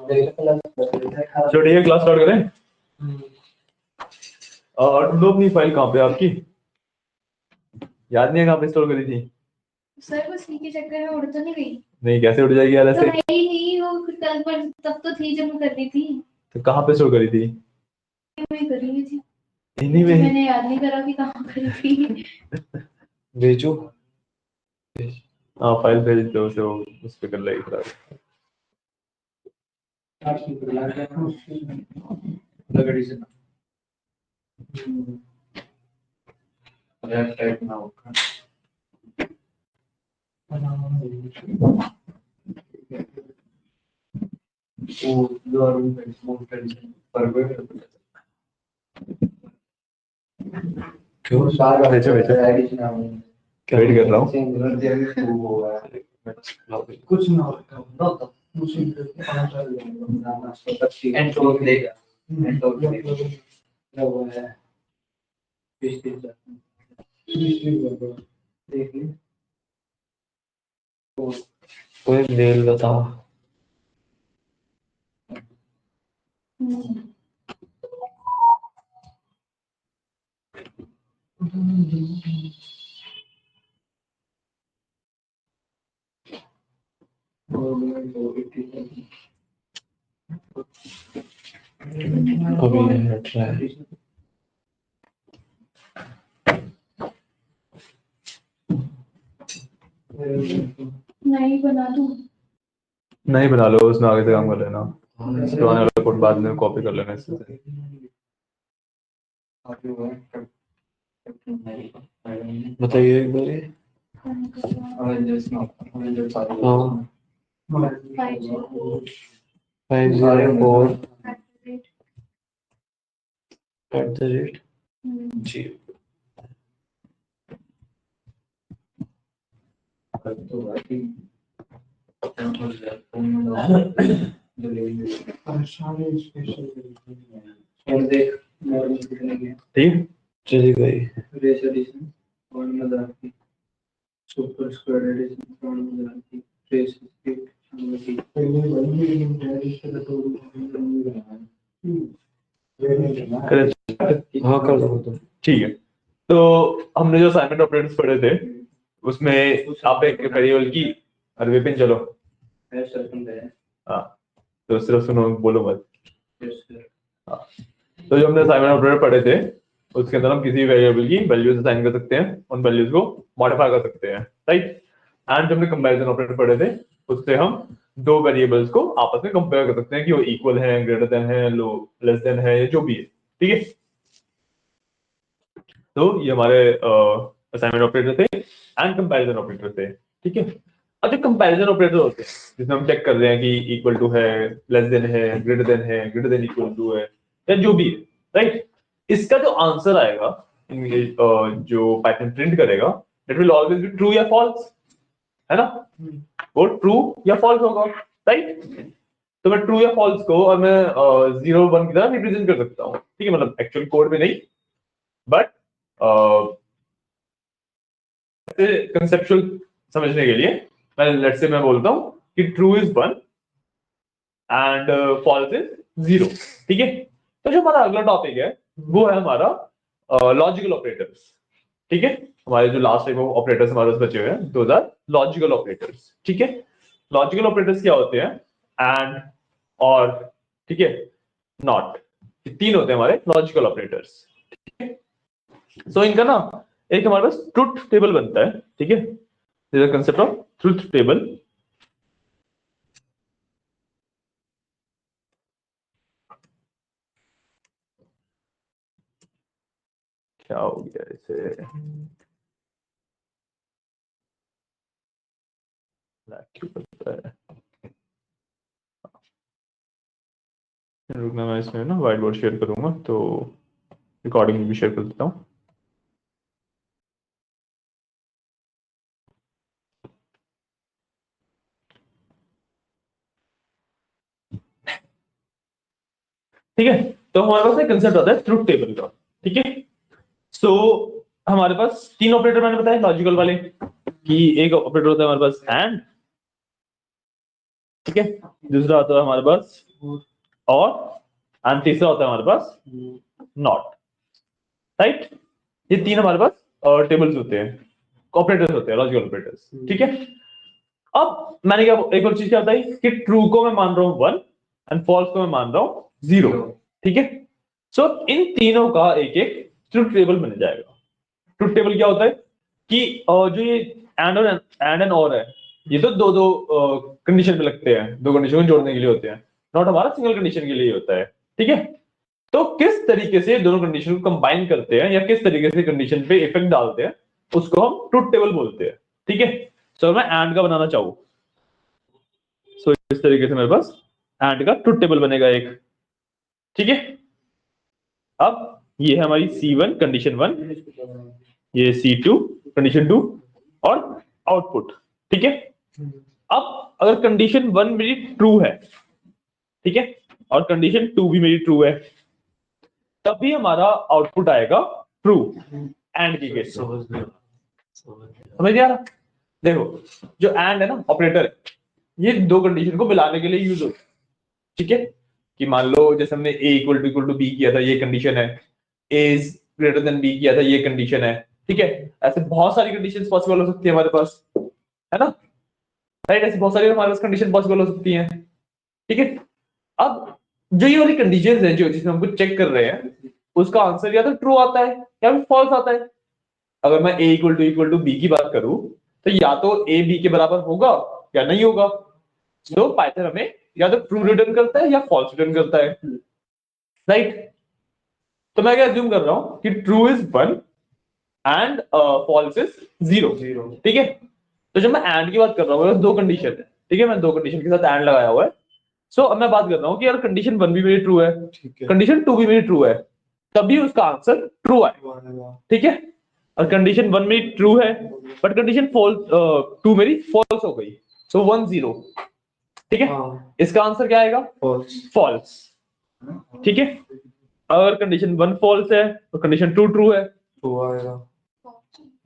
चलो ठीक है, क्लास स्टार्ट करें। और तुम लोग अपनी फाइल कहाँ पे है आपकी? याद नहीं है कहाँ पे स्टोर करी थी? सर बस के चक्कर में उड़ तो नहीं गई। नहीं, कैसे उड़ जाएगी यार तो ऐसे? है ही नहीं वो कल पर, तब तो थी जब मैं कर रही थी। तो कहाँ पे स्टोर करी थी? मैं कर रही थी। इन्हीं में। मैंने याद नहीं करा कि कहाँ करी थी। भेजो। हाँ, फाइल भेज दो, उसे वो उस पे कर लेगी फिर आगे। लगड़ी से लेफ्ट राइट ना होगा। वो जो रूम पे स्मोक पर क्यों सारा भेजो भेजो। क्या वेट कर रहा हूँ? कुछ ना होता कोई मेल बताओ। अभी हट रहा है। नहीं बना दूँ। नहीं बना लो, उसमें आगे से काम कर लेना। इसके आने वाला कोड बाद में कॉपी कर लेना इससे। बताइए एक बार। हाँ, 504 @ जी। ठीक, चलिए भाई। सुपर स्क्वायर एडिशन ट्रेस हाँ कर दो तो ठीक है। तो हमने जो असाइनमेंट ऑपरेटर्स पढ़े थे उसमें आप एक वेरिएबल की, अरे विपिन चलो। हाँ, तो सिर्फ सुनो, बोलो मत। हाँ, तो जो हमने असाइनमेंट ऑपरेटर पढ़े थे उसके अंदर हम किसी वेरिएबल की वैल्यूज असाइन कर सकते हैं, उन वैल्यूज को मॉडिफाई कर सकते हैं, राइट। एंड जो हमने कंपैरिजन ऑपरेटर पढ़े थे उससे हम दो वेरिएबल्स को आपस में कंपेयर कर सकते हैं कि वो इक्वल है, ग्रेटर देन है, लो लेस देन है, जो भी है, ठीक है। तो ये हमारे असाइनमेंट ऑपरेटर थे एंड कंपैरिजन ऑपरेटर थे, ठीक है। अब जो कंपैरिजन ऑपरेटर होते हैं जिसमें हम चेक कर रहे हैं कि इक्वल टू है, लेस देन है, ग्रेटर देन इक्वल टू है, या जो भी है, राइट। इसका जो आंसर आएगा जो पाइथन प्रिंट करेगा, that will always be true या फॉल्स, है ना। वो ट्रू या फॉल्स होगा, राइट। तो मैं ट्रू या फॉल्स को और मैं 0 1 की तरह रिप्रेजेंट कर सकता हूँ, ठीक है। मतलब एक्चुअल कोड में नहीं, बट कंसेप्चुअल समझने के लिए मैं लेट्स से मैं बोलता हूँ कि true is 1 and false is 0, ठीक है। तो जो हमारा अगला टॉपिक है वो है हमारा लॉजिकल ऑपरेटर्स, ठीक है। हमारे जो लास्ट टाइम ऑपरेटर्स हमारे पास बचे हुए हैं दोज आर लॉजिकल ऑपरेटर्स, ठीक है। लॉजिकल ऑपरेटर्स क्या होते हैं? एंड, और, ठीक है, नॉट, तीन होते हैं हमारे लॉजिकल ऑपरेटर्स, ठीक है। सो इनका ना एक हमारे पास ट्रुथ टेबल बनता है, ठीक है। This is concept of truth table. क्या हो गया इसे? क्यों करता है? रुकना, मैं इसमें ना व्हाइट बोर्ड शेयर करूंगा तो रिकॉर्डिंग भी शेयर कर देता हूँ। ठीक है, तो हमारे पास एक कंसेप्ट आता है ट्रुथ टेबल का, ठीक है। सो हमारे पास तीन ऑपरेटर मैंने बताया लॉजिकल वाले, कि एक ऑपरेटर होता है हमारे पास एंड, ठीक है, दूसरा होता है हमारे पास और, एंड तीसरा होता है हमारे पास नॉट, राइट। ये तीन हमारे पास टेबल्स होते हैं, ऑपरेटर्स होते हैं, लॉजिकल ऑपरेटर्स, ठीक है। अब मैंने क्या एक और चीज क्या बताई कि ट्रू को मैं मान रहा हूं 1 एंड फॉल्स को मैं मान रहा हूं 0, ठीक है। सो इन तीनों का एक एक ट्रुथ टेबल बन जाएगा। ट्रुथ टेबल क्या होता है कि जो ये एंड एंड और है, ये तो दो दो कंडीशन पे लगते हैं, दो कंडीशन को जोड़ने के लिए होते हैं, नॉट हमारा सिंगल कंडीशन के लिए होता है, ठीक है। तो किस तरीके से दोनों कंडीशन को कंबाइन करते हैं या किस तरीके से कंडीशन पे इफेक्ट डालते हैं, उसको हम ट्रुथ टेबल बोलते हैं, ठीक है। सो मैं एंड का बनाना चाहूँ, सो इस तरीके से मेरे पास एंड का ट्रुथ टेबल बनेगा एक, ठीक है। अब ये है हमारी C1 कंडीशन 1, ये C2 कंडीशन 2 और आउटपुट, ठीक है। अब अगर कंडीशन 1 मेरी ट्रू है, ठीक है, और कंडीशन 2 भी मेरी ट्रू है, तभी हमारा आउटपुट आएगा ट्रू एंड की केस में। समझ आ रहा? देखो जो एंड है ना ऑपरेटर है, ये दो कंडीशन को मिलाने के लिए यूज होता है, ठीक है। कि मान लो जैसे हमने a इक्वल टू बी किया था, ये कंडीशन है, a is greater then b किया था, ये कंडीशन है, ठीक है। ऐसे बहुत सारी कंडीशंस पॉसिबल हो सकती है हमारे पास, है ना, राइट। ऐसी बहुत सारी हमारे पास कंडीशन पॉसिबल हो सकती हैं, ठीक है। अब जो ये वाली कंडीशंस है जो जिसमें हम कुछ चेक कर रहे हैं, उसका आंसर या तो ट्रू आता है या फिर फॉल्स आता है। अगर मैं a इक्वल टू बी की बात करूं, तो या तो a b के बराबर होगा या नहीं होगा। तो पाइथन हमें या तो ट्रू रिटर्न करता है या फॉल्स रिटर्न करता है, राइट। तो मैं क्या अज्यूम कर रहा हूं कि true is 1 and false is 0, ठीक है। तो जब मैं एंड की बात कर रहा हूँ, दो कंडीशन है, ठीक है, मैं दो कंडीशन के साथ एंड लगाया हुआ है। सो अब मैं बात कर रहा हूँ कि यार कंडीशन 1 भी मेरी ट्रू है, कंडीशन 2 भी मेरी ट्रू है, तभी उसका आंसर ट्रू आएगा, ठीक है। और कंडीशन 1 मेरी ट्रू है बट कंडीशन फॉल्स 2 मेरी फॉल्स हो गई, सो 1 0, ठीक है। इसका आंसर क्या आएगा? फॉल्स, ठीक है। अगर कंडीशन 1 फॉल्स है तो कंडीशन 2 ट्रू है, ट्रू आएगा।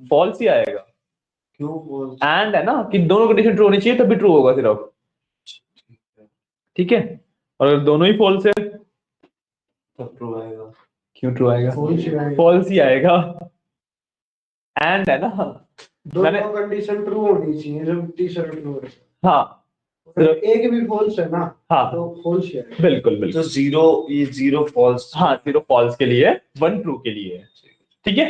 फॉल्स ही आएगा। क्यों फॉल्स? एंड है ना कि दोनों कंडीशन ट्रू होनी चाहिए तभी ट्रू होगा सिर्फ, ठीक है। और अगर दोनों ही फॉल्स है तब ट्रू आएगा। क्यों ट्रू आएगा? फॉल्स ही आएगा। एंड है ना, दोनों कंडीशन ट्रू होनी चाहिए जब तीसरा ट्रू है। हाँ सिर्फ एक भी फॉल्स है ना, हाँ तो फॉल्स है। बिल्कुल बिल्कुल। तो जीरो, ये जीरो फॉल्स। हाँ 0 फॉल्स के लिए 1 ट्रू के लिए, ठीक है।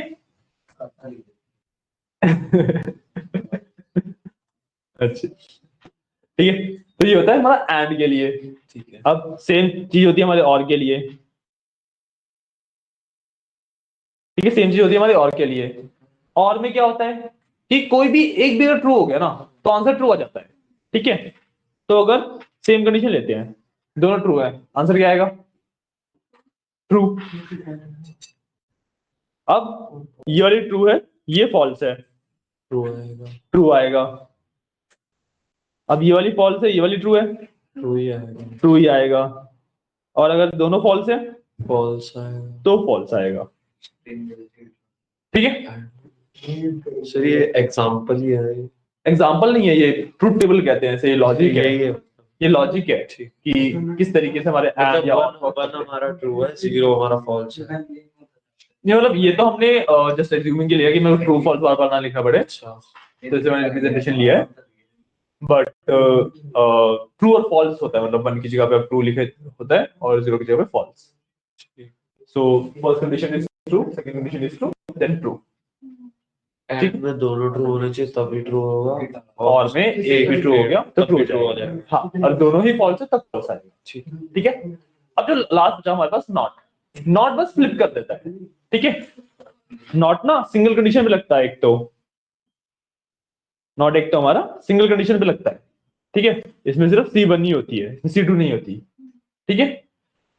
अच्छा ठीक है, तो ये होता है हमारा एंड के लिए, ठीक है। अब सेम चीज होती है हमारे और के लिए, ठीक है, सेम चीज होती है हमारे और के लिए। और में क्या होता है कि कोई भी एक भी अगर ट्रू हो गया ना तो आंसर ट्रू आ जाता है, ठीक है। तो अगर सेम कंडीशन लेते हैं, दोनों ट्रू है, आंसर क्या आएगा? ट्रू। अब ये वाली ट्रू है, ये फॉल्स है, ट्रू आएगा। ट्रू आएगा। अब ये वाली फॉल्स है, ये वाली ट्रू है, ट्रू ही आएगा। ट्रू ही आएगा। और अगर दोनों फॉल्स है फॉल्स आएगा। तो फॉल्स आएगा, ठीक है। सर ये एग्जांपल ही है। एग्जाम्पल नहीं है, ये ट्रूथ टेबल कहते हैं, ये लॉजिक है, ये ये लॉजिक है कि किस तरीके से हमारे एंड या वन हमारा ट्रू है, जीरो हमारा फॉल्स है। नहीं मतलब ये तो हमने जस्ट एज्यूमिंग के लिए कि मेरे को ट्रू फॉल्स बार बार ना लिखना पड़े, अच्छा। तो इसे मैंने रिप्रेजेंटेशन लिया है। बट ट्रू और फॉल्स होता है, मतलब 1 की जगह पे ट्रू लिखे होता है और 0 की जगह पे false. So first condition is true, second condition is true, then true. End में दोनों ट्रू होने चाहिए तभी ट्रू होगा, और में एक भी ट्रू हो गया तो ट्रू हो जाएगा, हाँ, और दोनों ही फॉल्स है तब फॉल्स आएगा, ठीक है। अब जो लास्ट बचा हमारे पास नॉट, नॉट बस फ्लिप कर देता है, ठीक है। नॉट ना सिंगल कंडीशन पे लगता है, एक तो नॉट एक तो हमारा सिंगल कंडीशन पे लगता है, ठीक है। इसमें सिर्फ C1 ही होती है, C2 नहीं होती, ठीक है।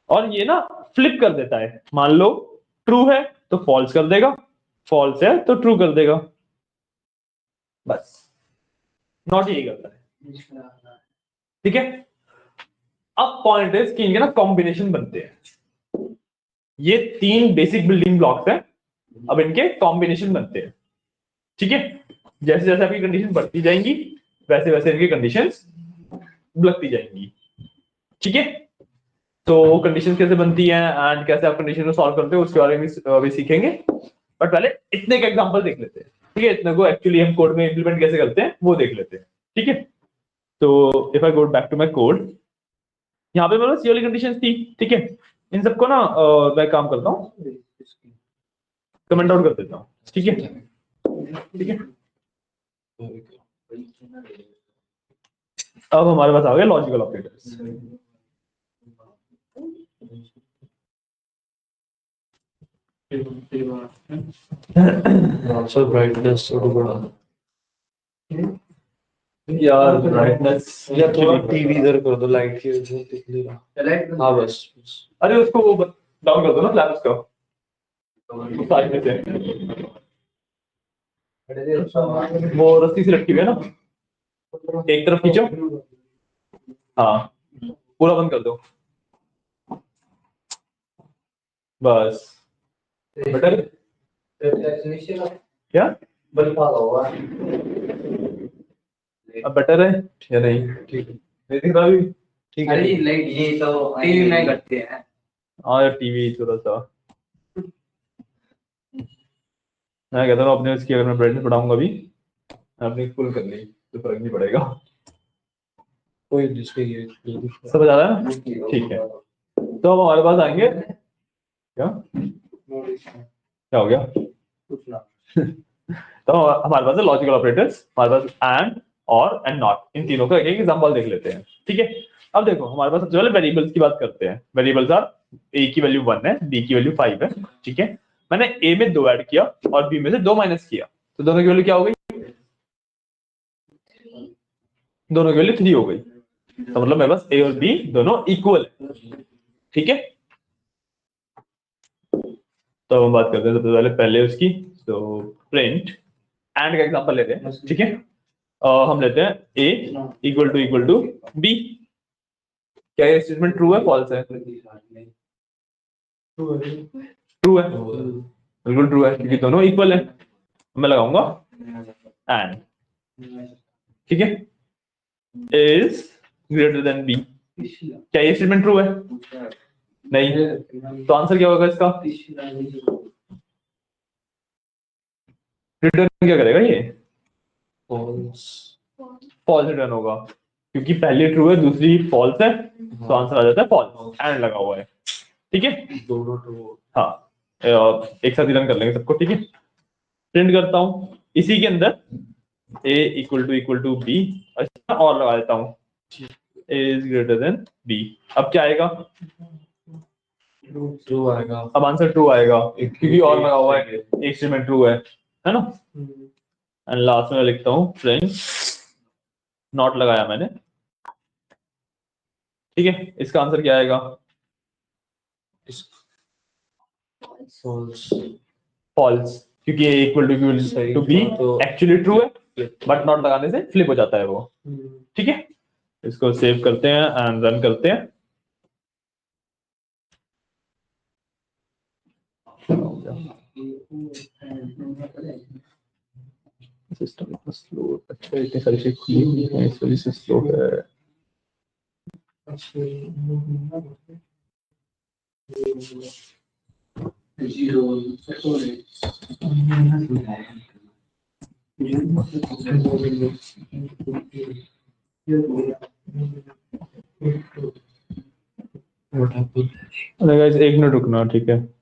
और ये ना फ्लिप कर देता है, मान लो ट्रू है तो फॉल्स कर देगा, फॉल्स है तो ट्रू कर देगा, बस नॉट यही करता है, ठीक है। अब पॉइंट है कि इनके ना कॉम्बिनेशन बनते हैं, ये 3 बेसिक बिल्डिंग ब्लॉक्स हैं, अब इनके कॉम्बिनेशन बनते हैं, ठीक है। जैसे जैसे आपकी कंडीशन बढ़ती जाएंगी वैसे वैसे इनकी कंडीशंस लगती जाएंगी। ठीक है, तो कंडीशन कैसे बनती है एंड कैसे आप कंडीशन को सॉल्व करते हो उसके बारे में भी सीखेंगे, बट पहले इतने का एग्जांपल देख लेते हैं। ठीक है, इतने को एक्चुअली हम कोड में इंप्लीमेंट कैसे करते हैं वो देख लेते हैं। ठीक है, तो if I go back to my code, यहाँ पे मेरे पास ये वाली कंडीशन थी। ठीक है, इन सबको ना मैं काम करता हूँ, कमेंट आउट कर देता हूँ। ठीक है, ठीक है, अब हमारे पास आ गए लॉजिकल ऑपरेटर्स। सर ब्राइटनेस थोड़ा बड़ा यार ब्राइटनेस या थोड़ा टीवी इधर कर दो, लाइट की वजह से दिख नहीं रहा। हाँ बस अरे उसको वो डाउन कर दो ना फ्लैप्स का, उस साइड में से वो रस्सी से लटकी हुई है ना, एक तरफ खींचो, हाँ पूरा बंद कर दो बस। बेटर क्या अब बेटर है या नहीं? ठीक है, नहीं दिख रहा अभी? ठीक है। लाइट ये तो टीवी में करते हैं। हाँ यार टीवी थोड़ा सा, मैं कहता हूँ अपने उसकी अगर मैं ब्राइटनेस बढ़ाऊंगा अभी, अपनी फुल कर ली तो फर्क नहीं पड़ेगा। कोई जिसके ये समझ आ रहा है ना? ठीक है, तो अब हमारे पास आएंगे क्या क्या हो गया तो हमारे पास है लॉजिकल ऑपरेटर्स, हमारे पास एंड और एंड नॉट, इन तीनों का एक एग्जांपल देख लेते हैं। ठीक है, अब देखो हमारे पास सबसे पहले वेरिएबल्स की बात करते हैं। वेरिएबल्स आर ए की वैल्यू 1 है, बी की वैल्यू 5 है। ठीक है, मैंने ए में 2 ऐड किया और बी में से 2 माइनस किया, तो दोनों की वैल्यू क्या हो गई? दोनों की वैल्यू 3 हो गई। तो मतलब मेरे पास ए और बी दोनों इक्वल है। ठीक है, तो हम बात करते हैं सबसे पहले उसकी, तो प्रिंट एंड का एग्जांपल लेते हैं। ठीक है, हम लेते हैं ए इक्वल टू बी। क्या ये स्टेटमेंट ट्रू है फॉल्स है? ट्रू है, बिल्कुल ट्रू है क्योंकि दोनों इक्वल है। मैं लगाऊंगा एंड, ठीक है, इज ग्रेटर देन बी। क्या ये स्टेटमेंट ट्रू है? नहीं, तो आंसर क्या होगा इसका? रिटर्न क्या करेगा ये? फॉल्स रिटर्न होगा क्योंकि पहली ट्रू है दूसरी फॉल्स है, तो आंसर आ जाता है फॉल्स, एंड लगा हुआ है। ठीक है, दोनों ट्रू। हाँ एक साथ ही रन कर लेंगे सबको। ठीक है, प्रिंट करता हूँ इसी के अंदर a इक्वल टू बी, अच्छा और लगा देता हूँ a is greater then b। अब क्या आएगा? ट्रू आएगा। अब आंसर ट्रू आएगा क्योंकि और लगा हुआ है, एक स्टेटमेंट ट्रू है ना। एंड लास्ट में लिखता हूँ प्रिंट, नॉट लगाया मैंने। ठीक है, इसका आंसर क्या आएगा? फॉल्स। फॉल्स, क्योंकि a equal to b actually true है, बट नॉट लगाने से फ्लिप हो जाता है वो। ठीक है, इसको सेव करते हैं एंड रन करते हैं। सिस्टम इतना स्लो, अच्छा इतनी सारी चीज खुली हुई है इस वजह से स्लो है। अरे गाइस एक मिनट रुकना, ठीक है।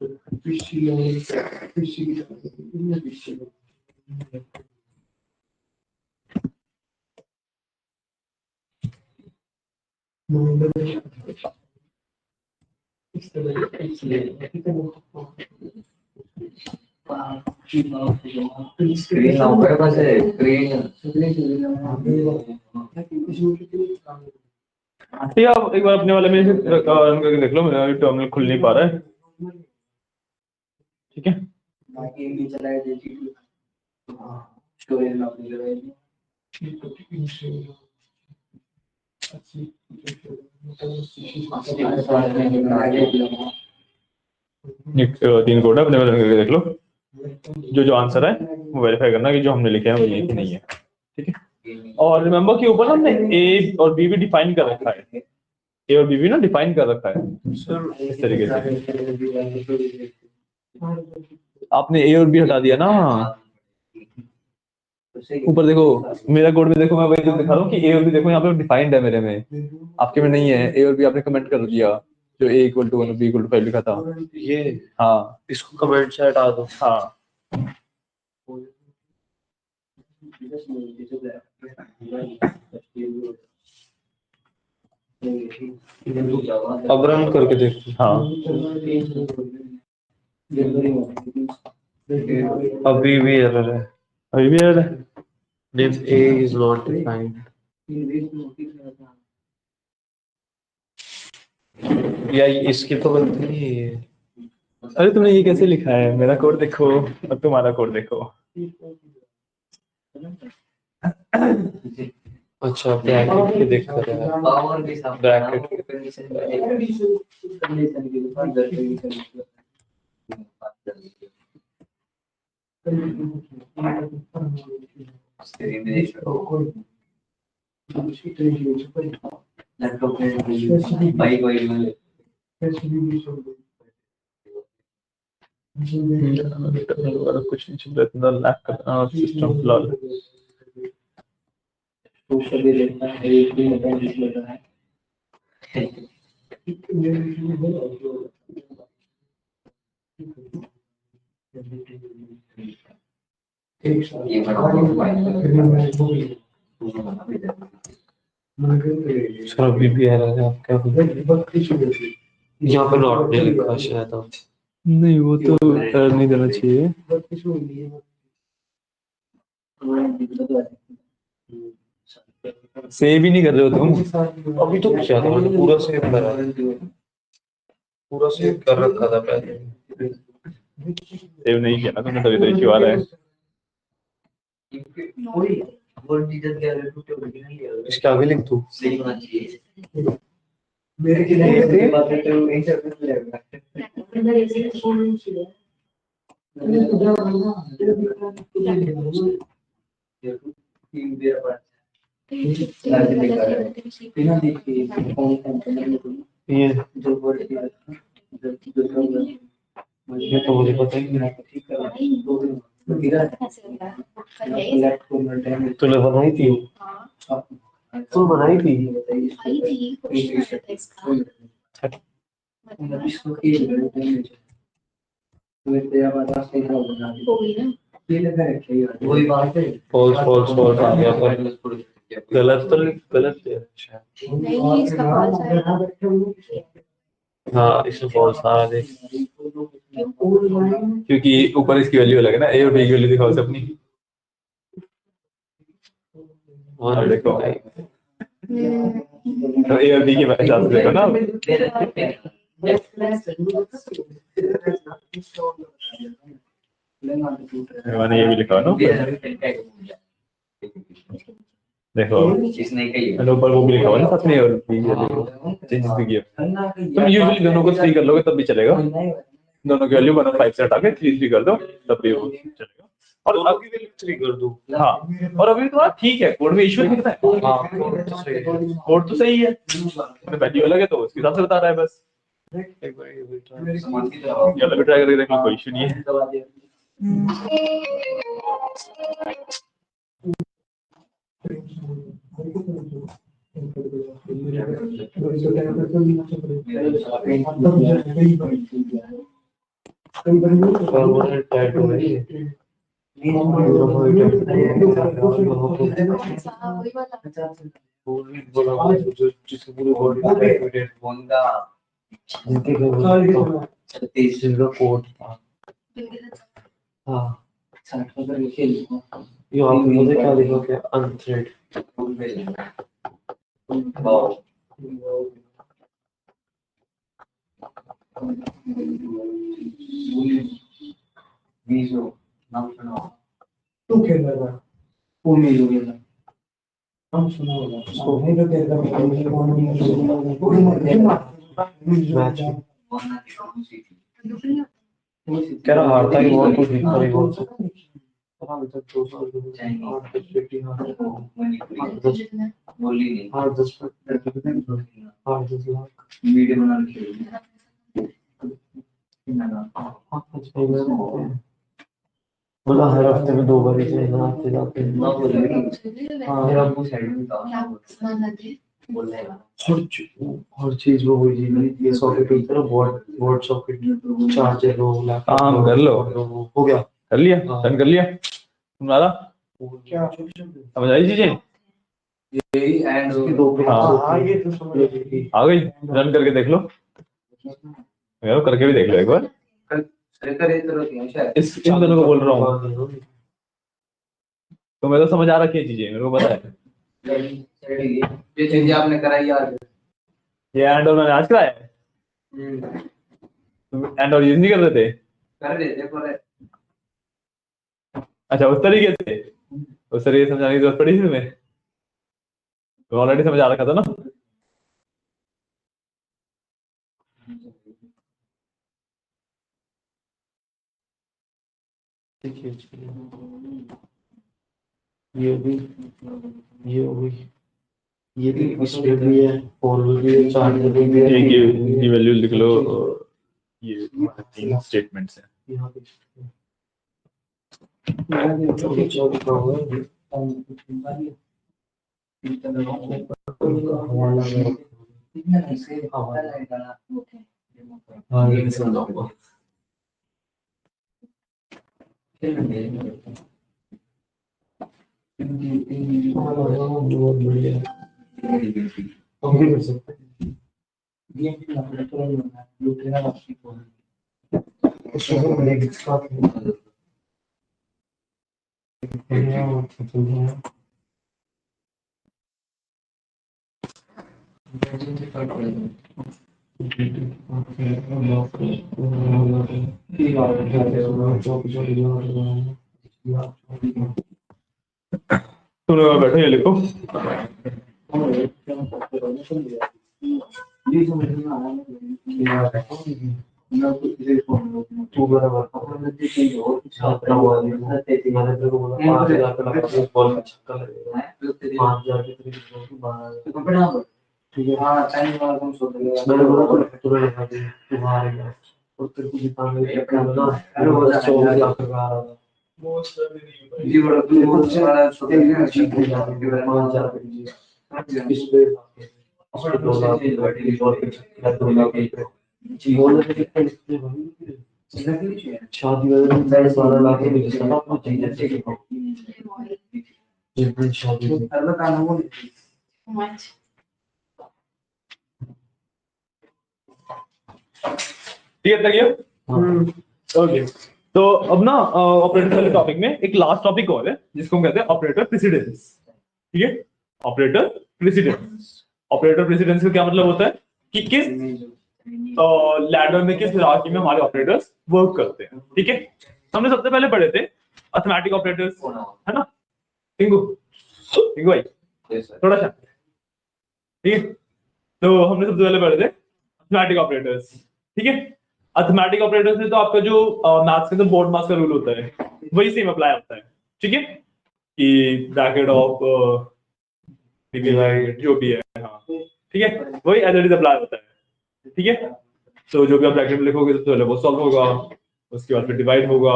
स्क्रीन हमारे पास है स्क्रीन ठीक है, आप एक बार अपने वाले में से रन करके देख लो, मेरा टर्मिनल खुल नहीं पा रहा है। ठीक है, एक 3 कोड है, अपने वाले में करके देख लो। जो आंसर है वो वेरीफाई करना कि जो हमने लिखे हैं वो ये कि नहीं है। ठीक है, और रिमेंबर कि ऊपर हमने ए और बी भी डिफाइन कर रखा है, ए और बी भी ना डिफाइन कर रखा है इस तरीके से। आपने ए और बी हटा दिया ना, ऊपर देखो मेरा कोड में, देखो मैं वही तो दिखा रहा हूँ कि ए और बी देखो यहाँ पे डिफाइंड है मेरे में, आपके में नहीं है। ए और बी आपने कमेंट कर दिया, जो ए इक्वल टू 1 और बी इक्वल टू 5 लिखा था ये हाँ, इसको कमेंट से हटा दो। हाँ अब रन करके देखो। हाँ, अभी भी एरर है। अभी भी error है। If A is not defined, या इसकी तो गलती नहीं है। अरे तुमने ये कैसे लिखा है? मेरा कोड देखो और तुम्हारा कोड देखो। अच्छा, ब्रैकेट की दिक्कत है। पावर के साथ ब्रैकेट लैपटॉप में बाइक वाइक में कुछ नहीं चल रहा, इतना लैग कर रहा है सिस्टम फिलहाल। भी लेता है एक भी लेता है ये सर अभी भी एरर है। आप क्या बोल, यहाँ पे नॉट नहीं लिखा शायद। अब नहीं, वो तो error नहीं देना चाहिए। सेव ही नहीं कर रहे हो तुम। अभी तो क्या था, मैंने पूरा सेव करा है, पूरा सेव कर रखा था पहले। सेव नहीं किया ना तुमने, तभी तो इश्यू आ रहा है। इसके आगे लिख दूं? मेरे के लिए बात है तो इंटरनेट लगेगा ये तो मुझे पता ही नहीं। तूने बनाई थी? तू बनाई थी? वही बात है फॉल्स फॉल्स फॉल्स आ गया पर गलत तो गलत है शायद। नहीं, इसका false आएगा। हाँ, इसमें फॉल्स आ रहा है क्योंकि ऊपर इसकी वैल्यू अलग है ना, ए और बी की वैल्यू दिखाओ से अपनी। और देखो तो ए और बी की हिसाब से देखो ना। मैंने ये भी लिखा ना, देखो मैंने ऊपर वो भी लिखा हुआ ना साथ में, और बी चेंजेस भी किए। तुम यूजुअली दोनों को 3 कर लोगे तब भी चलेगा, दोनों की वैल्यू 1 और 5 से हटा के 3 कर दो तब भी वो चलेगा। और दोनों की वैल्यू 3 कर दूं? हाँ, और अभी तो ठीक है, कोड में इशू नहीं है। हाँ, कोड तो सही है, वैल्यू अलग है तो उसके हिसाब से बता रहा है बस। एक बार ये भी try ये अलग ट्राई करके देख लो, कोई इशू नहीं है। परमानेंट टैटू है ये। पूरा बॉडी टैटू हाँ, वही वाला। पूरी बोला जो जिसकी पूरी बॉडी टैटू जिनके घर 36 का कोट था। हाँ यहाँ पे मुझे क्या लिखा क्या अनथ्रेड तू खेल रहा था वो मिल हो गया हम सुना होगा उसको नहीं तो देर मैच कह रहा हारता ही बहुत कुछ दिखता ही बहुत हाँ जब 10 लाख बोला हर हफ्ते में 2 बार ही चाहिए ना आते जाते हर चीज वो हुई जी ये सॉकेट होता है बोर्ड सॉकेट चार्जर हो काम कर लो हो गया कर लिया हाँ। डन कर लिया तुम्हारा क्या समझ आई चीजें यही एंड उसकी 2 पे हाँ। ये तो समझ गई आ गई रन करके देख लो यार करके भी देख लो एक बार इन दोनों को बोल रहा हूँ तो मैं तो समझ आ रखी है चीजें मेरे को पता है ये चीजें आपने कराई आज ये एंड और मैंने आज कराया है तुम एंड और यूज नहीं कर रहे थे कर रहे थे पर अच्छा उस तरीके से उस तरीके से समझाने की जरूरत पड़ी थी तुम्हें तो ऑलरेडी समझ आ रखा था ना देखिए ये भी ये हो गई ये भी इसमें भी है और भी है चार्जर भी है ये वैल्यू लिख लो ये तुम्हारे 3 स्टेटमेंट्स हैं यहाँ पे नीचे लिखा हुआ है हाँ ये भी समझाऊंगा बहुत बढ़िया हम भी कर सकते हैं उसमें बड़े साथ में तुम लोग बैठो ये लिखो तू बराबर छात्रा हुआ मैंने तेरे को बोला 5,000 का लगा बॉल का छक्का लगेगा 5,000 के तरीके ठीक है हाँ टाइम वाला कम सो मैंने बोला तू रहेगा तू बाहर है और तेरे को जिताने का ना अरे वो 24,00,000 का आ रहा था जी बड़ा बहुत सारा छोटे हैं जीत के जाते हैं 5,000 इस पे 2 लाख की बैटरी बॉल पे छक्का 2 लाख की बोल रहे थे कितने भाई शादी वाले दिन 12 लाख की मिली सब आपको चाहिए जिस दिन शादी अलग काम हो ठीक है तक ये ओके तो अब ना ऑपरेटर वाले टॉपिक में एक लास्ट टॉपिक और है जिसको हम कहते हैं ऑपरेटर प्रेसिडेंस ठीक है ऑपरेटर प्रेसिडेंस का क्या मतलब होता है कि किस लैडर में किस हिरार्की में हमारे ऑपरेटर्स वर्क करते हैं ठीक है हमने सबसे पहले पढ़े थे अर्थमेटिक ऑपरेटर्स है ना टिंगू भाई थोड़ा सा ठीक है तो हमने सबसे पहले पढ़े थे अर्थमेटिक ऑपरेटर्स ठीक है अर्थमेटिक ऑपरेटर्स में तो आपका जो मैथ्स के अंदर बोर्ड मास का रूल होता है वही सेम अप्लाई होता है ठीक है कि ब्रैकेट ऑफ डिवाइड जो भी है हाँ ठीक है वही एज इट इज अप्लाई होता है ठीक है तो जो भी आप ब्रैकेट में लिखोगे सबसे पहले वो सॉल्व होगा उसके बाद फिर डिवाइड होगा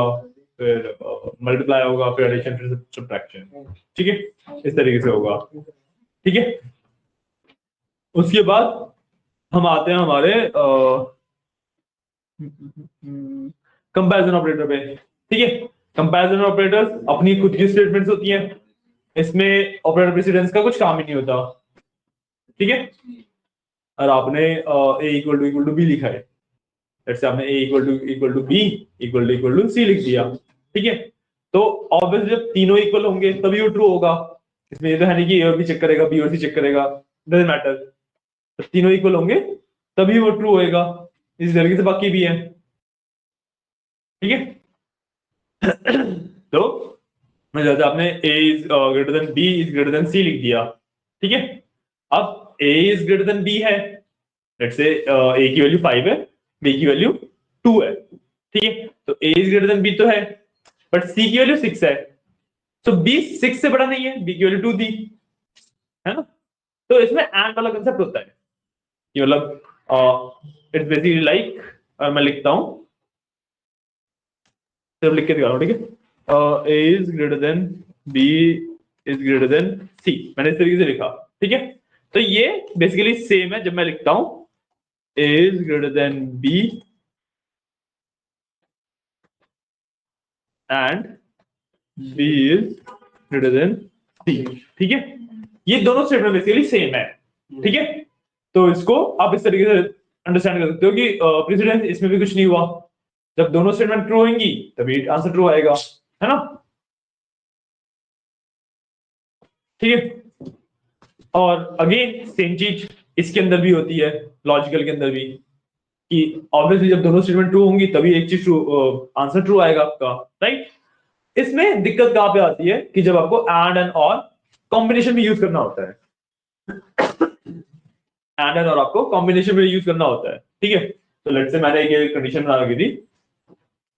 फिर मल्टीप्लाई होगा फिर एडिशन फिर सब्ट्रैक्शन ठीक है इस तरीके से होगा ठीक है उसके बाद हम आते हैं हमारे कंपैरिजन ऑपरेटर पे, ठीक है। कंपैरिजन ऑपरेटर्स अपनी खुद की स्टेटमेंट्स होती हैं, इसमें ऑपरेटर प्रेसिडेंस का कुछ काम ही नहीं होता, ठीक है। और आपने ए इक्वल टू बी लिखा है, जैसे आपने A equal to B equal to C लिख दिया, ठीक है। तो ऑब्वियसली जब तीनों इक्वल होंगे तभी वो ट्रू होगा, इसमें ये तो है नहीं कि ए और बी चेक करेगा, बी और सी चेक करेगा, डजंट मैटर। तो तीनों इक्वल होंगे तभी वो ट्रू होएगा, इस तरीके से बाकी भी है, ठीक है। तो जैसे आपने a is greater then b is greater then c लिख दिया, ठीक है। अब a is greater then b है, लेट्स से a की वैल्यू 5 है, b की वैल्यू 2 है, ठीक है। तो a is greater then b तो है, बट c की वैल्यू 6 है, तो b 6 से बड़ा नहीं है, b की वैल्यू 2 थी, है ना। तो इसमें एंड वाला कंसेप्ट होता है कि मतलब इट्स बेसिकली लाइक, मैं लिखता हूं, सिर्फ लिख के दिखा रहा हूं, ठीक है। a is greater then b is greater then c, मैंने इस तरीके से लिखा, ठीक है। तो ये बेसिकली सेम है जब मैं लिखता हूं a is greater then b and b is greater then c, ठीक है। ये दोनों स्टेटमेंट बेसिकली सेम है, ठीक है। तो इसको आप इस तरीके से अंडरस्टैंड कर सकते हो कि प्रेसिडेंस इसमें भी कुछ नहीं हुआ, जब दोनों स्टेटमेंट ट्रू होंगी तभी आंसर ट्रू आएगा, है ना, ठीक है। और अगेन सेम चीज इसके अंदर भी होती है, लॉजिकल के अंदर भी, कि ऑब्वियसली जब दोनों स्टेटमेंट ट्रू होंगी तभी एक चीज ट्रू, आंसर ट्रू आएगा आपका, राइट। इसमें दिक्कत कहां पे आती है कि जब आपको एंड और कॉम्बिनेशन भी यूज करना होता है, एंड और आपको कॉम्बिनेशन भी यूज करना होता है, ठीक है। तो लेट्स से मैंने एक कंडीशन बना रखी थी,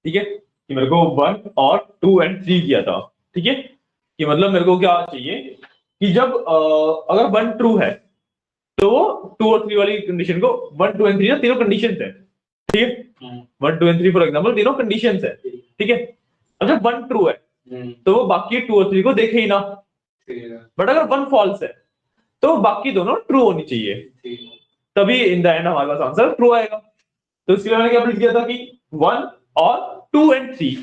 ठीक है, कि मेरे को 1 और 2 एंड 3 किया था, ठीक है। कि मतलब मेरे को क्या चाहिए कि जब अगर 1 ट्रू है तो 2 और 3 वाली कंडीशन को, 1 2 एंड 3 ना तीनों कंडीशंस है, ठीक है। 1 2 एंड 3 फॉर एग्जांपल तीनों कंडीशंस है, ठीक है। अब जब 1 ट्रू है तो वो बाकी 2 और 3 को देखे ही ना, बट अगर 1 फॉल्स है तो बाकी दोनों ट्रू होनी चाहिए, तभी इन द एंड हमारे पास आंसर ट्रू आएगा। तो इसके लिए मैंने क्या प्रिंट किया था कि 1 और 2 एंड 3,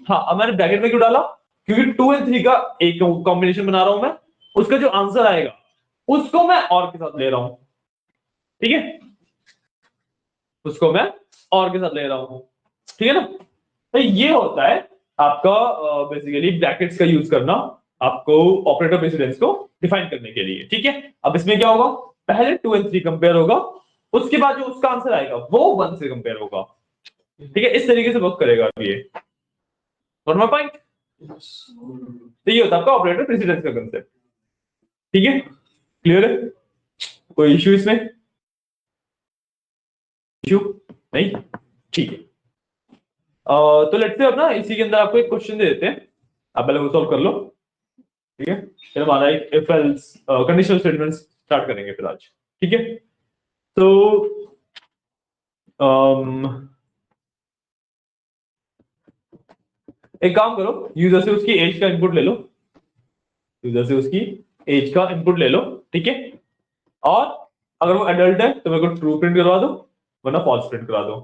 हाँ। अब मैंने ब्रैकेट में क्यों डाला, क्योंकि 2 एंड 3 का एक कॉम्बिनेशन बना रहा हूं मैं, उसका जो आंसर आएगा उसको मैं और के साथ ले रहा हूं, ठीक है, उसको मैं और के साथ ले रहा हूं, ठीक है ना। तो ये होता है आपका बेसिकली ब्रैकेट्स का यूज करना, आपको ऑपरेटर प्रेसिडेंस को डिफाइन करने के लिए, ठीक है। अब इसमें क्या होगा, पहले 2 एंड 3 कंपेयर होगा, उसके बाद जो उसका आंसर आएगा वो 1 से कंपेयर होगा, ठीक है। इस तरीके से वर्क करेगा अभी ये, पॉइंट। तो ये होता है आपका ऑपरेटर प्रेसिडेंस का कंसेप्ट, ठीक है। क्लियर है, कोई इश्यू इसमें, इश्यू नहीं, ठीक है। तो लेट्स से अब ना इसी के अंदर आपको एक क्वेश्चन दे देते हैं, आप पहले वो सॉल्व कर लो, ठीक है। फिर हमारा एक if else conditional statement start करेंगे फिर आज, ठीक है। तो एक काम करो, यूजर से उसकी एज का इनपुट ले लो, यूजर से उसकी एज का इनपुट ले लो, ठीक है। और अगर वो एडल्ट है तो मेरे को ट्रू प्रिंट करवा दो, वरना फॉल्स प्रिंट करा दो।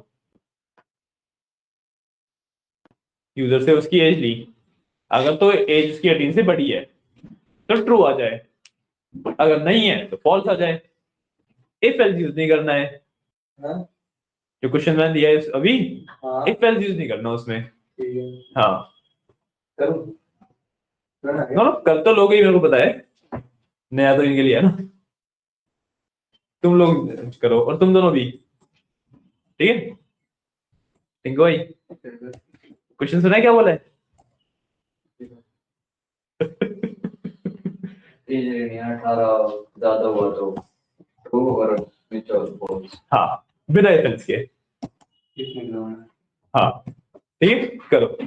यूजर से उसकी एज ली, अगर तो एज उसकी 18 से बड़ी है तो ट्रू आ जाए, अगर नहीं है तो फॉल्स आ जाए। इफ एल्स यूज नहीं करना है, हाँ? जो क्वेश्चन मैंने दिया है अभी, हाँ, इफ एल्स यूज नहीं करना उसमें, ठीक है। हाँ। करूँ? करना है? नो कर तो लोगे ही, मेरे को पता है, नया तो इनके लिए है ना, तुम लोग करो और तुम दोनों भी, ठीक है। टिंको भाई क्वेश्चन सुना है क्या बोला है? ये नहीं 18 ज्यादा हुआ तो ट्रू और नीचे फॉल्स। हाँ, बिना इफ एल्स के, किसने करवाना है? हाँ, ठीक है, करो।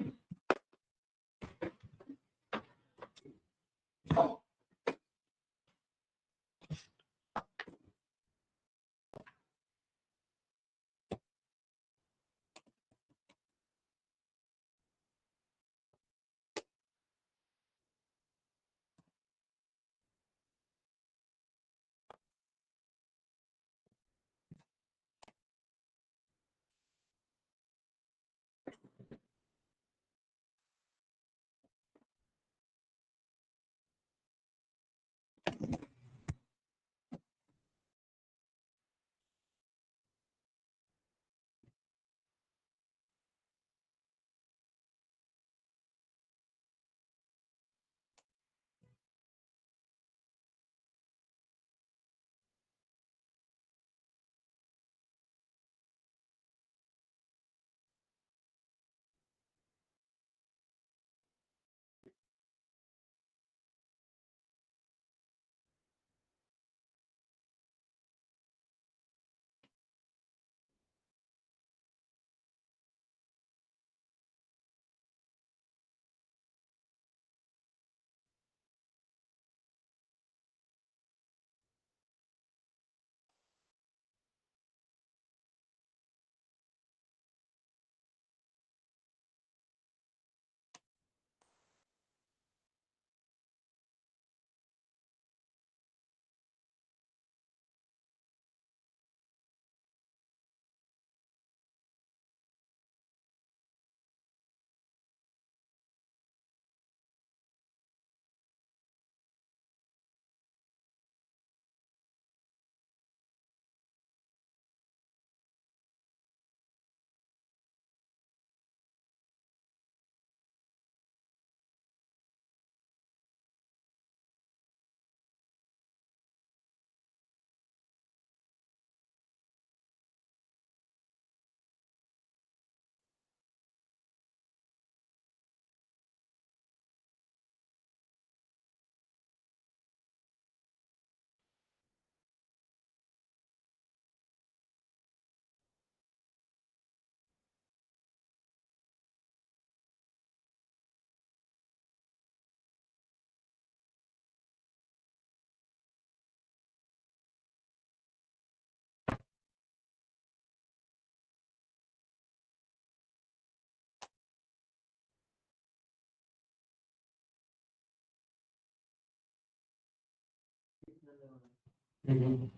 हो गया।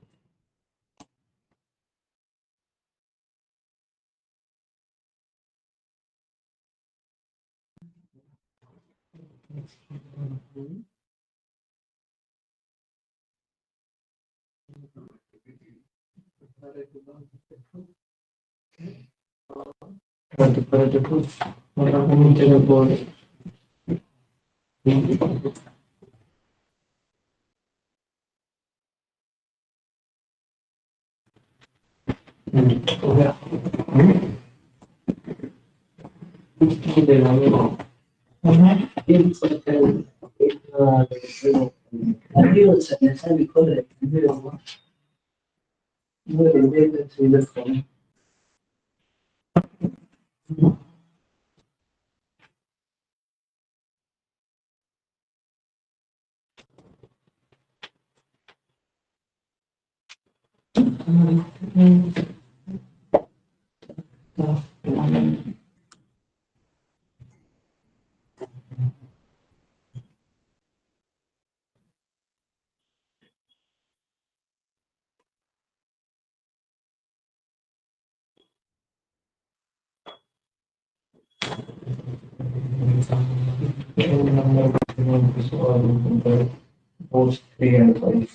Post 3 and 5.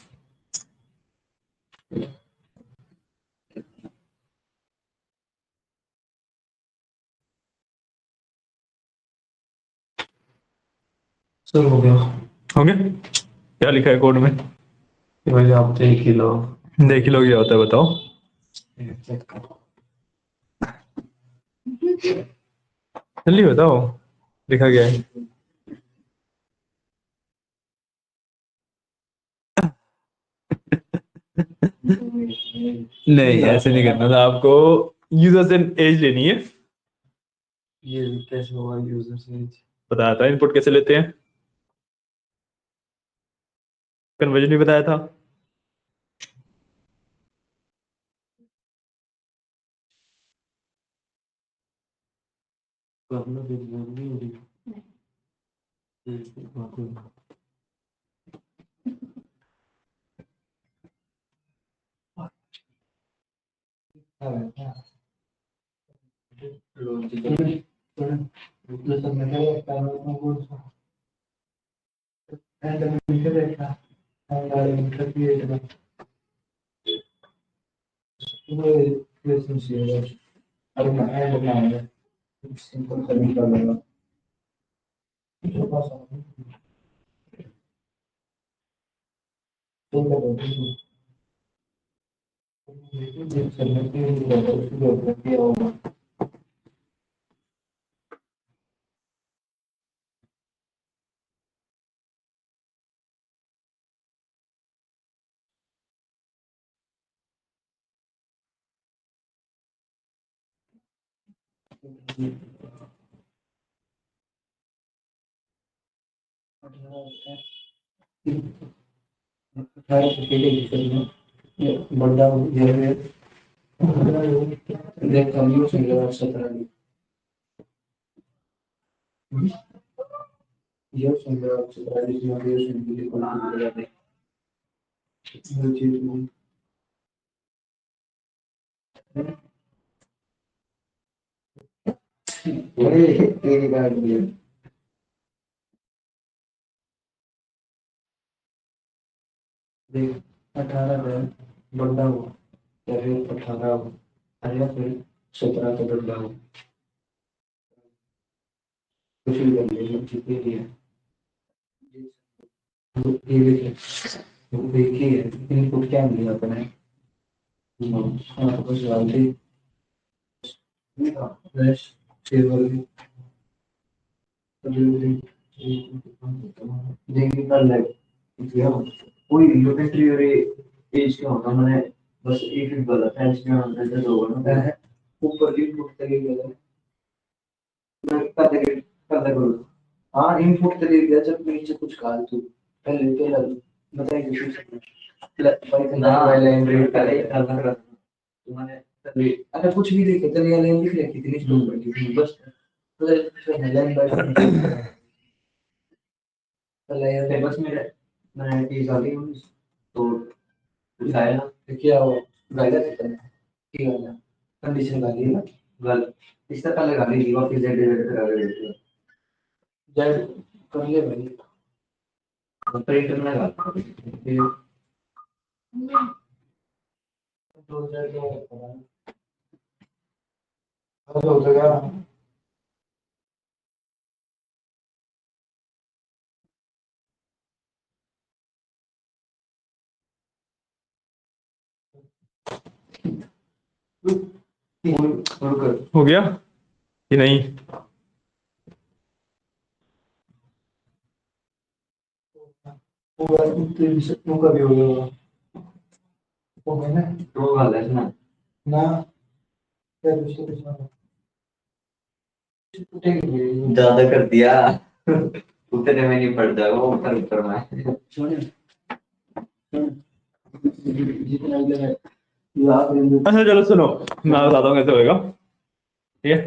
सर हो गया। हो गया? क्या लिखा है कोड में? कि भाई आप देख ही लो। देख ही लोग, क्या होता है बताओ। चेक करो। जल्दी बताओ, लिखा गया है। नहीं, ऐसे नहीं करना था आपको। यूजर से एज लेनी है। ये कैसे होगा यूजर से? बताया था इनपुट कैसे लेते हैं, कन्वर्जन भी बताया था। करना भी जरूरी हो रही है। बड़ा देख कमियों से लगा सकता है। ये संग्रह से प्राइस में ये संगीत को नाम दिया है। ये चीज में ये तेरी बात है। देख 18 है बड़ा हो अरे 18 हो अरे फिर 17 तो बड़ा हो कुछ भी कर ले जीते ही है। ये देखिए इनपुट क्या मिला अपने हाँ बस वाली फ्रेश टेबल देखिए कर ले दिया कोई यूनिटरी और पेज क्या होता मैंने बस एक ही बोला था इसमें अंदर जो होगा ना ऊपर इनपुट तरीके से मैं कर करो हाँ इनपुट तरीके जब नीचे कुछ काल तू पहले पहला बताएंगे पाइथन का पहले एंट्री पहले करना कर तुम्हारे तभी अगर कुछ भी देखे तो ये लाइन लिख रही कितनी स्लो करती थी बस तो हेडलाइन बाय पहले ये बस में मैंने चीज आ गई तो कुछ आया ना क्या वो गाइडर है की गल कंडीशन गाली ना गल इससे पहले गाली दी और फिर जेड कर रहे जेड कर ले भाई थे प्रिंट में गाल फिर दो जेड दो हेलो हो गया रुक हो गया कि नहीं? होगा तेरी सपनों का भी हो गया हो गया ना तो गाल है ना ना क्या दूसरे के साथ टूटेगी ज्यादा कर दिया उतने में नहीं पड़ जाएगा वो ऊपर ऊपर में सुन जितना भी है याद रहेंगे अच्छा चलो सुनो, मैं बताता हूँ कैसे होएगा। ठीक है,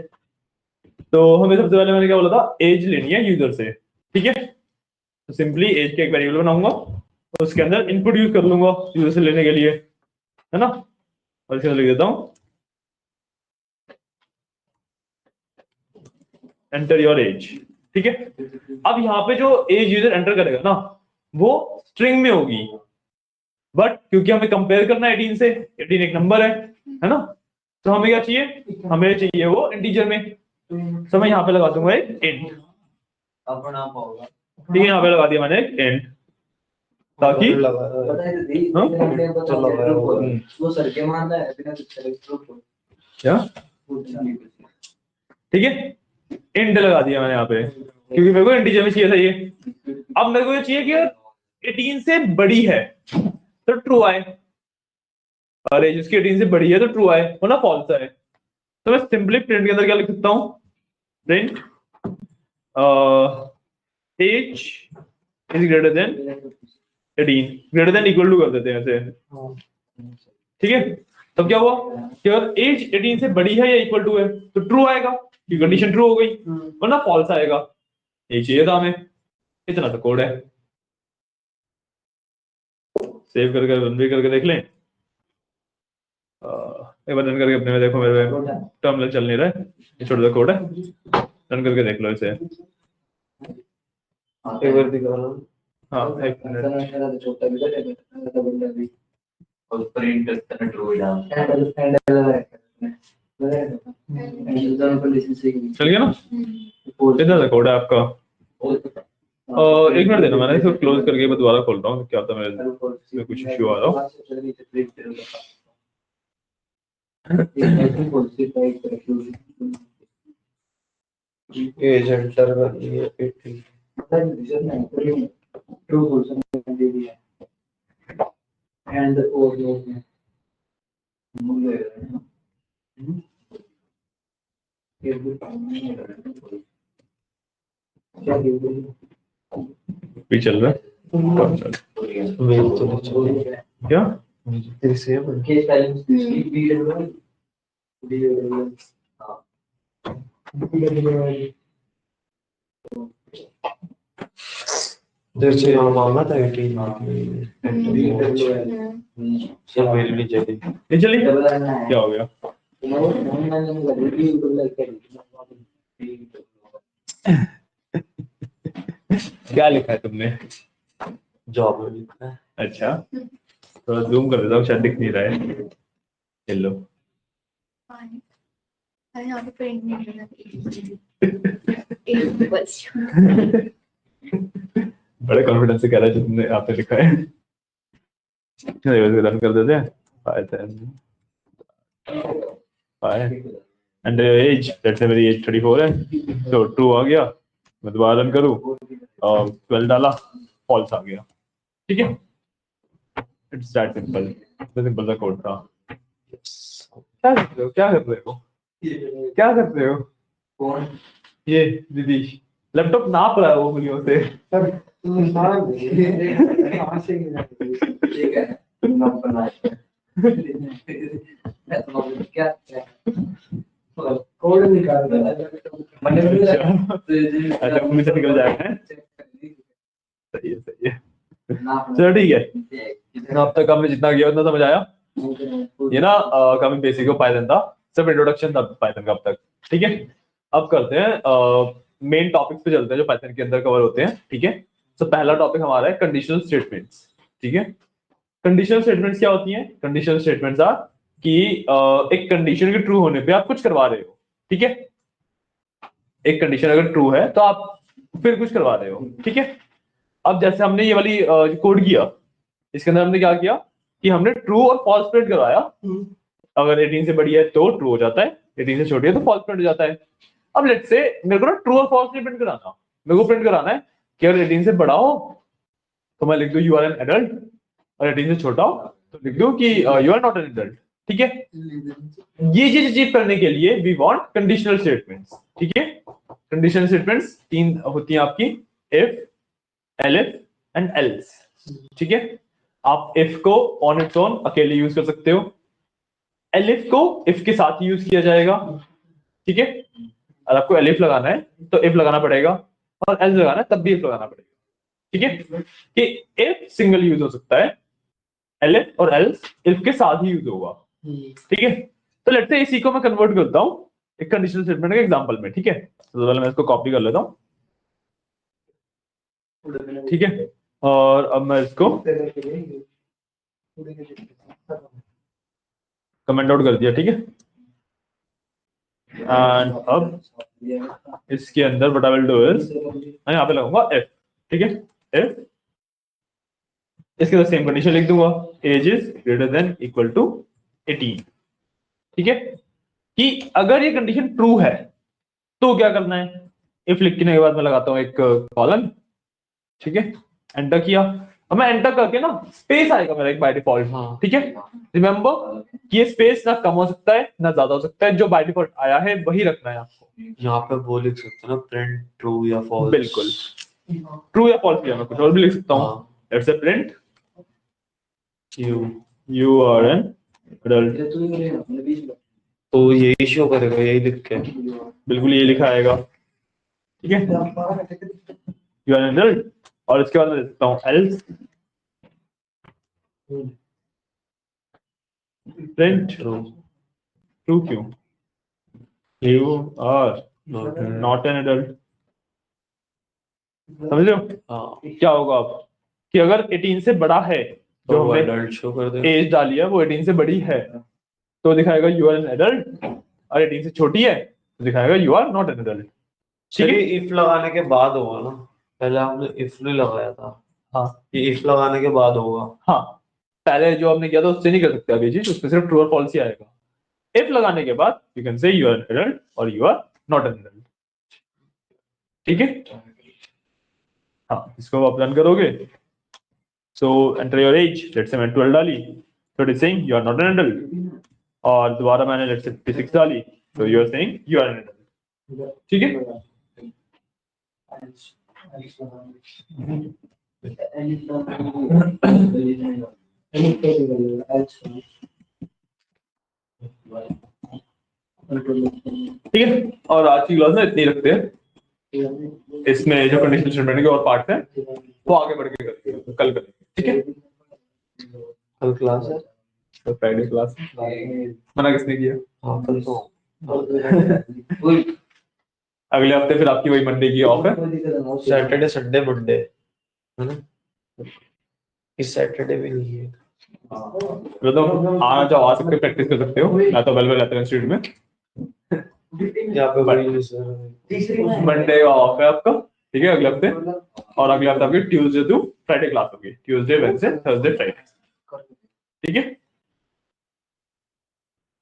तो हमें सबसे पहले मैंने क्या बोला था, एज लेनी है यूजर से। ठीक है, तो सिंपली एज के एक वेरिएबल बनाऊंगा, तो उसके अंदर इनपुट यूज कर लूंगा यूजर से लेने के लिए, है ना। और इसके अंदर लिख देता हूँ एंटर योर एज। ठीक है, अब यहाँ पे जो एज यूजर एंटर करेगा ना वो स्ट्रिंग में होगी, बट क्योंकि हमें कंपेयर करना है 18 से, 18 एक नंबर है ना, तो हमें क्या चाहिए, हमें चाहिए वो इंटीजर में। तो मैं यहाँ पे लगा दूंगा एक इंट। अपना होगा ठीक है, यहाँ पे लगा दिया मैंने एक इंट, ताकि पता है दी हाँ? वो सर के मानना है बिना कुछ सेलेक्ट क्या ठीक है, इंट लगा दिया मैंने यहाँ पे क्योंकि मेरे को इंटीजर में चाहिए था ये। अब मेरे को ये चाहिए कि 18 से बड़ी है तो ट्रू आए, और एज उसकी 18 से बड़ी है तो ट्रू आए, वरना फॉल्स आए। तो मैं सिंपली प्रिंट के अंदर क्या लिख सकता हूँ, print age is greater than 18, greater than equal to कर देते हैं ऐसे। ठीक है, तब क्या हुआ कि अगर एज 18 से बड़ी है या इक्वल टू है तो ट्रू आएगा, कि कंडीशन ट्रू हो गई, वरना फॉल्स आएगा। ये चाहिए था हमें, इतना तो कोड है। सेव करके रन भी करके देख लें, एक बार रन करके अपने में देखो, मेरे टर्मिनल चल नहीं रहा है, ये छोटा सा कोड है, रन करके देख लो इसे। एक बार दिखा लो हाँ एक मिनट, छोटा भी है बंदा भी और प्रिंट करना ट्रू डाल चल गया ना, इतना सा कोड है आपका। एक मिनट देना, मैंने इसको क्लोज करके मैं दोबारा खोल रहा हूँ, क्या होता है मेरे कुछ इश्यू आ रहा हो। एजेंटर वाली है पेटी ट्रू पोजीशन दे दिया एंड और लोग में क्या भी चल रहा है मेरे तो नहीं चल क्या, तेरी सेव केस बैलेंस डी तेरे से यहाँ मांगा था 18 सब मेरे लिए चली ये चली क्या हो गया, क्या लिखा है तुमने, जॉब में लिखा है अच्छा थोड़ा जूम कर देता हूँ, शायद दिख नहीं रहा है, चलो यहाँ पे प्रिंट नहीं करना बस। बड़े कॉन्फिडेंस से कह रहा है जो तुमने यहाँ पे लिखा है। रन कर देते हैं, एंड एज जैसे मेरी एज 34 है, तो ट्रू आ गया, मैं दोबारा रन करूँ और 12 डाला, फॉल्स आ गया। ठीक है, इट्स दैट सिंपल, सिंपल सा कोड था। क्या कर रहे हो, क्या कर रहे हो, क्या कर रहे हो, कौन ये दीदी लैपटॉप नाप रहा है वो उंगलियों से। ठीक है नाम बना क्या कोड निकाल अच्छा उंगली से निकल जाएगा, सही है सही है, चलो ठीक है। अब तक हमने जितना किया उतना समझ आया। ये ना काफी बेसिक हो पाइथन था, सब इंट्रोडक्शन था पाइथन का अब तक। ठीक है, अब करते हैं मेन टॉपिक्स पे चलते हैं जो पाइथन के अंदर कवर होते हैं। ठीक है, तो पहला टॉपिक हमारा है कंडीशनल स्टेटमेंट्स। ठीक है, कंडीशनल स्टेटमेंट्स क्या होती हैं? कंडीशनल स्टेटमेंट्स आर कि एक कंडीशन के ट्रू होने पे आप कुछ करवा रहे हो। ठीक है, एक कंडीशन अगर ट्रू है तो आप फिर कुछ करवा रहे हो। ठीक है, अब जैसे हमने ये वाली कोड किया, इसके अंदर हमने क्या किया कि हमने ट्रू और फॉल्स प्रिंट करवाया। अगर 18 से बड़ी है तो ट्रू हो जाता है, 18 से छोटी है तो फॉल्स प्रिंट हो जाता है। अब लेट्स से मेरे को ना ट्रू और फॉल्स नहीं प्रिंट कराना, मेरे को प्रिंट कराना है कि अगर 18 से बड़ा हो तो मैं लिख दूं यू आर एन एडल्ट, और 18 से छोटा हो तो लिख दूं कि you are not an adult. ठीक है, ये चीज अचीव करने के लिए वी वांट कंडीशनल स्टेटमेंट्स। ठीक है, कंडीशनल स्टेटमेंट्स तीन होती हैं आपकी, इफ, एलिफ एंड एल्स। ठीक है, आप इफ को ऑन इट्स ओन अकेले यूज कर सकते हो, एलिफ को इफ के साथ यूज किया जाएगा। ठीक है, अगर आपको एलिफ लगाना है तो इफ लगाना पड़ेगा, और एल्स लगाना है तब भी इफ लगाना पड़ेगा। ठीक है, कि इफ सिंगल यूज हो सकता है, एलिफ और एल्स इफ के साथ ही यूज होगा। ठीक है, तो लेट्स से इसी को मैं कन्वर्ट करता हूं एक कंडीशनल स्टेटमेंट के एग्जांपल में। ठीक है, तो पहले मैं इसको कॉपी कर लेता हूं। ठीक है, और अब मैं इसको कमेंट आउट कर दिया। ठीक है, एंड अब इसके अंदर what I will do is मैं यहाँ पे लगाऊंगा एफ। ठीक है, एफ, इसके अंदर सेम कंडीशन लिख दूंगा, age is greater than equal to 18। ठीक है, कि अगर ये कंडीशन ट्रू है तो क्या करना है, इफ लिखने के बाद मैं लगाता हूं एक कॉलन। ठीक है, एंटर किया, अब मैं एंटर करके ना स्पेस आएगा मेरा एक बाय डिफॉल्ट। ठीक है, रिमेंबर कि ये स्पेस ना कम हो सकता है ना ज्यादा हो सकता है, जो बाय डिफॉल्ट आया है वही रखना है आपको। यहाँ पे वो लिख सकते हैं ना, प्रिंट ट्रू या फॉल्स। बिल्कुल, ट्रू या फॉल्स किया, मैं कुछ और भी लिख सकता हूँ। Let's say print you are an adult, तो यही शो करेगा, यही लिख के। बिल्कुल ये लिखा आएगा। ठीक है, यू आर एन एडल्ट, और इसके बाद मैं लिखता हूँ एल्स प्रिंट ट्रू क्यों, you are not an adult. समझ रहे हो क्या होगा अब कि अगर 18 से बड़ा है, जो हमने एडल्ट शो कर दे, एज डाली है वो 18 से बड़ी है तो दिखाएगा यू आर एन एडल्ट, और 18 से छोटी है तो दिखाएगा you are not an adult. ठीक है, चलिए इफ लगाने के बाद होगा ना, पहले हमने इफ नहीं लगाया था। हाँ, ये इफ लगाने के बाद होगा। हाँ, पहले जो हमने किया था उससे नहीं कर सकते अब ये चीज, उसमें सिर्फ ट्रू और फॉल्स ही आएगा। इफ लगाने के बाद you can say you are an adult और you are not an adult. ठीक है, हाँ, इसको आप रन करोगे, so enter your age, let's say मैं 12 डाली तो it is saying you are not an adult, और दोबारा मैंने लेट्स से 56 डाली तो you are saying you are an adult. ठीक है, ठीक है, और आज की क्लास में इतनी रखते हैं। इसमें जो कंडीशनल स्टेटमेंट के और पार्ट्स हैं वो आगे बढ़ के करेंगे, कल करेंगे। ठीक है, कल क्लास है, तो फ्राइडे क्लास मना किसने किया? हाँ कल तो अगले हफ्ते फिर आपकी वही मंडे की ऑफ है, सैटरडे संडे मंडे है ना, इस सैटरडे भी नहीं है। तो आना चाहो आ सकते हो, प्रैक्टिस कर सकते हो, मैं तो अवेलेबल रहता हूँ इंस्टीट्यूट में। यहाँ पे वही नहीं सर, मंडे का ऑफ है आपका। ठीक है, अगले हफ्ते, और अगले हफ्ते आपकी ट्यूसडे टू फ्राइडे क्लास होगी, ट्यूसडे वेडनेसडे थर्सडे फ्राइडे। ठीक है,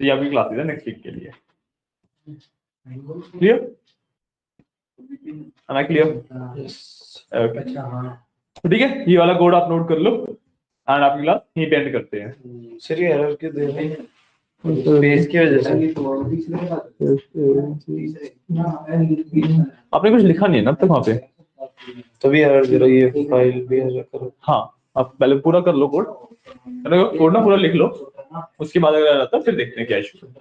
तो ये आपकी क्लासेस है नेक्स्ट वीक के लिए। Clear? am I clear? Okay. ठीक है, ये वाला कोड आप नोट कर लो एंड आपकी क्लास यहीं पे एंड करते हैं। सर ये एरर क्यों दे रहे हैं? स्पेस की वजह से। आपने कुछ लिखा नहीं है ना अब तक वहाँ पे, तभी एरर दे रही है, फाइल भी एरर करो। हाँ, आप पहले पूरा कर लो कोड, कोड ना पूरा लिख लो, उसके बाद अगर आ जाता फिर देखते हैं क्या इशू है।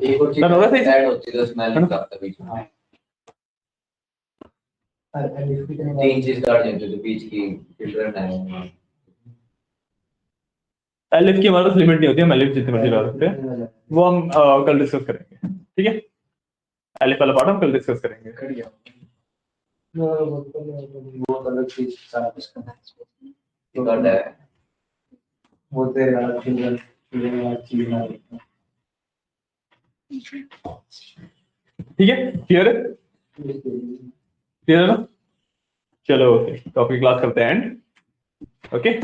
एक और चीज डन होगा सही से? ऐड होती है तो स्मेल नहीं आता बीच में। हाँ। तीन चीज काट देते थे बीच की फिल्टर है। एलिफ की हमारे पास लिमिट नहीं होती है, हम एलिफ जितनी मर्जी लगा सकते हैं, वो हम कल डिस्कस करेंगे, ठीक है। एलिफ वाला पार्ट हम कल डिस्कस करेंगे। वो अलग चीज सारा कुछ करना है। ये काट है वो तेरे अलग चीज ना ठीक है, क्लियर है? क्लियर है ना? चलो ओके, टॉपिक क्लास करते हैं एंड। ओके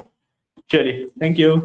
चलिए, थैंक यू।